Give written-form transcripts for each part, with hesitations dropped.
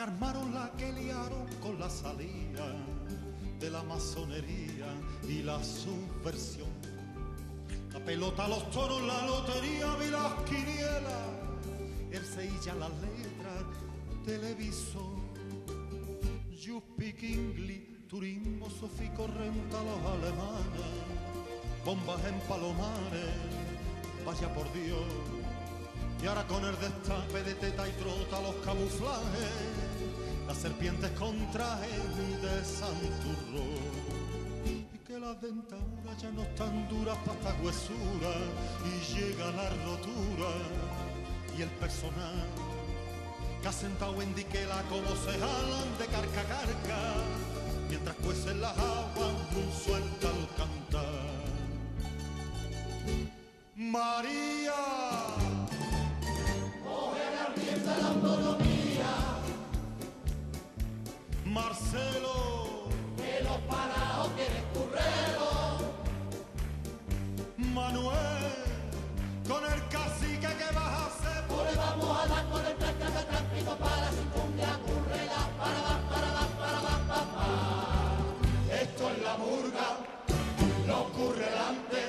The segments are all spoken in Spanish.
que armaron la que liaron con la salida de la masonería y la subversión. La pelota, los toros, la lotería y las quinielas, el Sevilla, las letras, televisor. You speak English, turismo, sofico, renta los alemanes, bombas en palomares, vaya por Dios. Y ahora con el destape de teta y trota, los camuflajes, las serpientes con trajes de santurro. Y que las dentaduras ya no están duras pa' esta huesura, y llega la rotura. Y el personal que ha sentado en diquela como se jalan de carca a carca, mientras cuecen las aguas suelta al cantar. María, de la autonomía, Marcelo, que los parados quieren curreros, Manuel, con el cacique que vas a hacer. por ahí vamos a dar con el tranca tráfico para sin cumbia currela, para. Esto es la murga, los currelantes,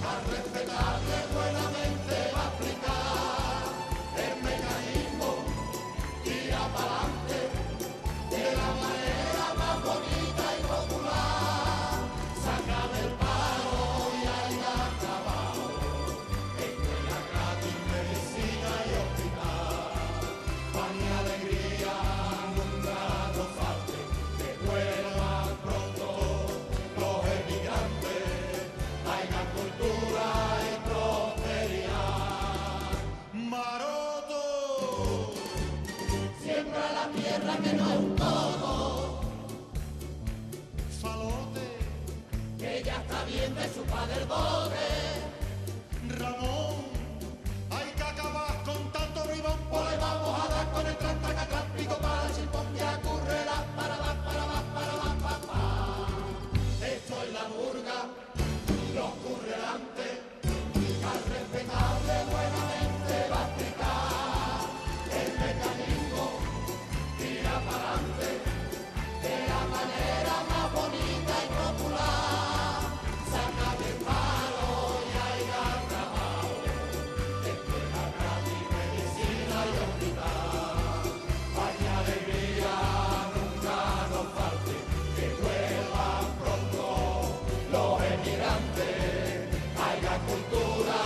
a respetarle buenamente va a explicar el mecanismo, tira pa'lante, de la manera más bonita y popular, saca del paro y haya trabajo, escuela gratis, medicina y hospital, pan y alegría nunca nos falte, que vuelvan pronto los emigrantes, haya cultura y prosperidad. Maroto, Siembra la tierra que no es un todo, Falote, que ya está bien de su padre el bote. Ramón, hay que acabar con tanto bribón. Por ahí vamos a dar con el tranca tráfico para el chipón que acurrerá para. Esto es la murga, los currelantes, al respetable buenamente va a explicar el mecanismo, tira para adelante, de la manera más bonita y popular, saca del palo y haya trabajo, escuela gratis, medicina y hospital, hay alegría, nunca nos falte, que vuelvan pronto los emigrantes, haya cultura